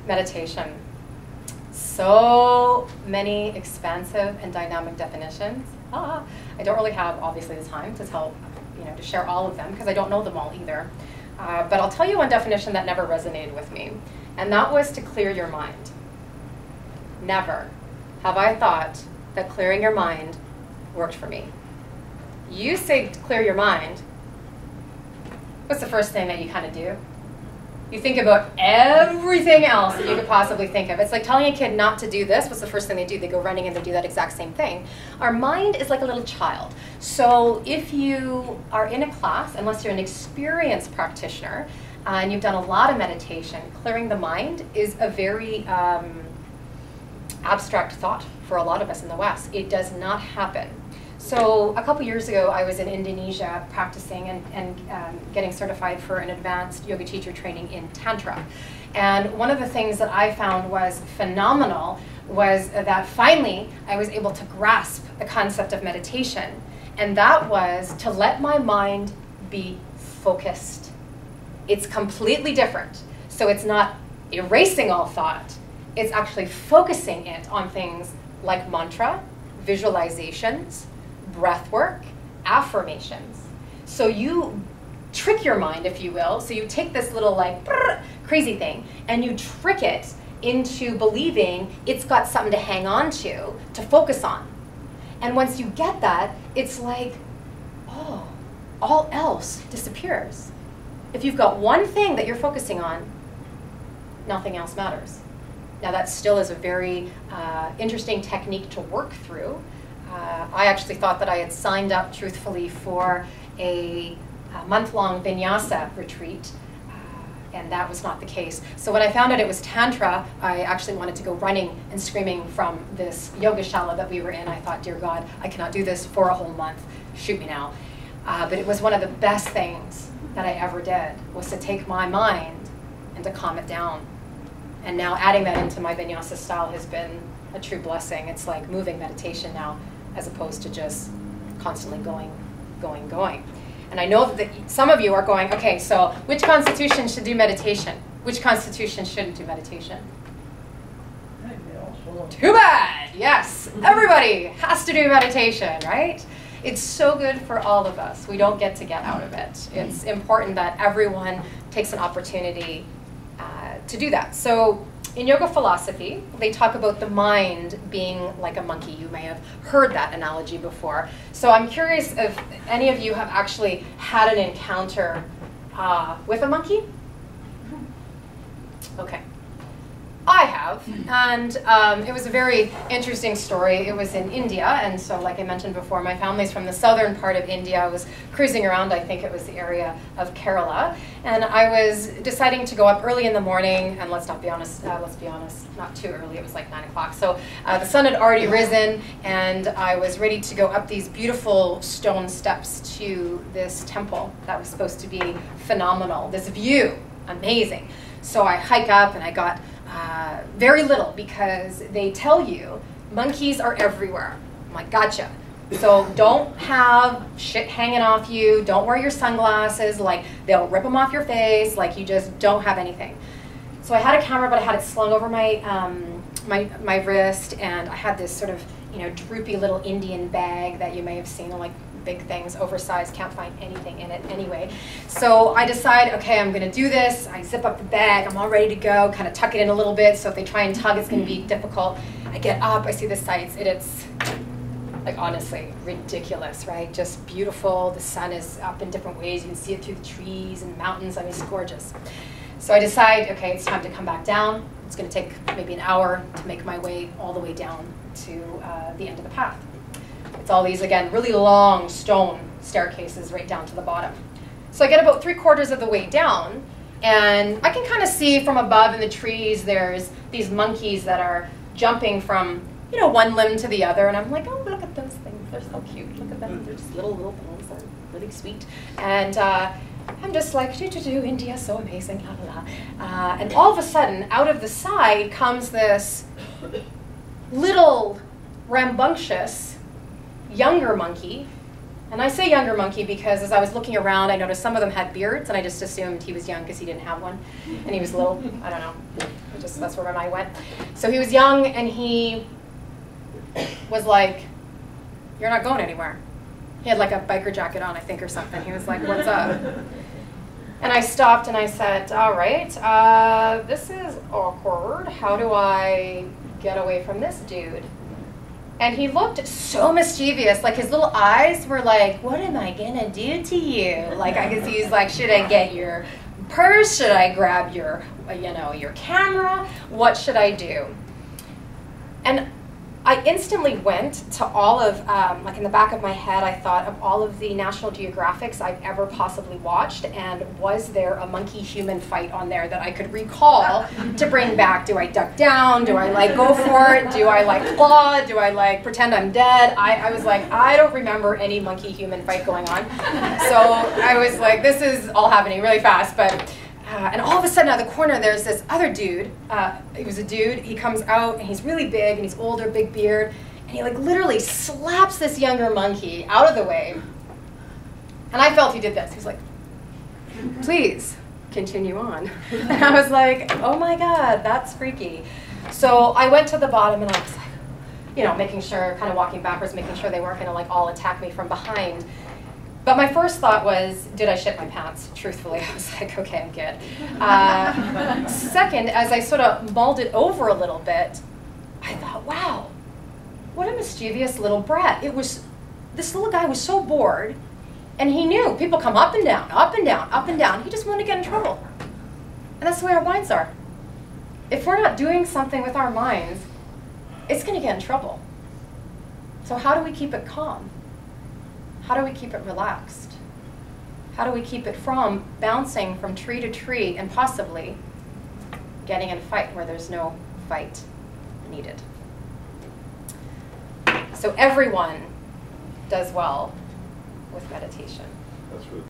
meditation. So many expansive and dynamic definitions. I don't really have, obviously, the time to tell, to share all of them because I don't know them all either. But I'll tell you one definition that never resonated with me, and that was to clear your mind. Never have I thought that clearing your mind worked for me. You say to clear your mind, what's the first thing that you kind of do? You think about everything else that you could possibly think of. It's like telling a kid not to do this. What's the first thing they do? They go running and they do that exact same thing. Our mind is like a little child. So if you are in a class, unless you're an experienced practitioner, and you've done a lot of meditation, clearing the mind is a very abstract thought for a lot of us in the West. It does not happen. So a couple years ago, I was in Indonesia practicing and getting certified for an advanced yoga teacher training in Tantra. And one of the things that I found was phenomenal was that finally I was able to grasp the concept of meditation. And that was to let my mind be focused. It's completely different. So it's not erasing all thought. It's actually focusing it on things like mantra, visualizations, breath work, affirmations. So you trick your mind, if you will. So you take this little like crazy thing and you trick it into believing it's got something to hang on to focus on. And once you get that, it's like, oh, all else disappears. If you've got one thing that you're focusing on, nothing else matters. Now that still is a very interesting technique to work through. I actually thought that I had signed up truthfully for a month-long vinyasa retreat, and that was not the case. So when I found out it was Tantra, I actually wanted to go running and screaming from this yoga shala that we were in. I thought, dear God, I cannot do this for a whole month. Shoot me now. But it was one of the best things that I ever did, was to take my mind and to calm it down. And now adding that into my vinyasa style has been a true blessing. It's like moving meditation now, as opposed to just constantly going. And I know that some of you are going, okay, so which constitution should do meditation? Which constitution shouldn't do meditation? Too bad, yes. Everybody has to do meditation, right? It's so good for all of us. We don't get out of it. It's important that everyone takes an opportunity to do that. So in yoga philosophy, they talk about the mind being like a monkey. You may have heard that analogy before. So I'm curious if any of you have actually had an encounter with a monkey? Okay. I have, and it was a very interesting story. It was in India, and so like I mentioned before, my family's from the southern part of India. I was cruising around, I think it was the area of Kerala, and I was deciding to go up early in the morning, and let's be honest, not too early, it was like 9 o'clock. So the sun had already risen, and I was ready to go up these beautiful stone steps to this temple that was supposed to be phenomenal. This view, amazing. So I hike up, and I got very little, because they tell you monkeys are everywhere. I'm like, gotcha. So don't have shit hanging off you. Don't wear your sunglasses. Like, they'll rip them off your face. Like, you just don't have anything. So I had a camera, but I had it slung over my my wrist, and I had this sort of droopy little Indian bag that you may have seen, like big things, oversized, can't find anything in it anyway. So I decide, okay, I'm gonna do this. I zip up the bag, I'm all ready to go, kind of tuck it in a little bit, so if they try and tug, it's gonna be difficult. I get up, I see the sights, it's like honestly ridiculous, right? Just beautiful. The sun is up in different ways. You can see it through the trees and mountains. I mean, it's gorgeous. So I decide, okay, it's time to come back down. It's gonna take maybe an hour to make my way all the way down to the end of the path. It's all these, again, really long stone staircases right down to the bottom. So I get about 3/4 of the way down, and I can kind of see from above in the trees, there's these monkeys that are jumping from, one limb to the other, and I'm like, oh, look at those things. They're so cute. Look at them. They're just little things. They're really sweet. And I'm just like, India, so amazing, la la la. And all of a sudden, out of the side comes this little rambunctious younger monkey And I say younger monkey because as I was looking around, I noticed some of them had beards, and I just assumed he was young because he didn't have one, and he was little. I don't know. That's where my mind went. So he was young, and he was like, "You're not going anywhere." He had like a biker jacket on, I think, or something. He was like, "What's up?" And I stopped and I said, "All right, this is awkward. How do I get away from this dude?" And he looked so mischievous, like his little eyes were like, "What am I gonna do to you?" Like I could see he's like, "Should I get your purse? Should I grab your, your camera? What should I do?" And I instantly went to all of, like in the back of my head, I thought of all of the National Geographics I've ever possibly watched, and was there a monkey-human fight on there that I could recall to bring back? Do I duck down? Do I like go for it? Do I like claw? Do I like pretend I'm dead? I was like, I don't remember any monkey-human fight going on. So I was like, this is all happening really fast, but and all of a sudden out of the corner there's this other dude. He was a dude. He comes out and he's really big and he's older, big beard, and he like literally slaps this younger monkey out of the way. And I felt he did this. He's like, "Please continue on." And I was like, oh my God, that's freaky. So I went to the bottom and I was like, making sure, kind of walking backwards, making sure they weren't gonna like all attack me from behind. But my first thought was, did I shit my pants? Truthfully, I was like, okay, I'm good. Second, as I sort of mulled it over a little bit, I thought, wow, what a mischievous little brat. This little guy was so bored, and he knew people come up and down, up and down, up and down. He just wanted to get in trouble. And that's the way our minds are. If we're not doing something with our minds, it's going to get in trouble. So how do we keep it calm? How do we keep it relaxed? How do we keep it from bouncing from tree to tree and possibly getting in a fight where there's no fight needed? So everyone does well with meditation. That's really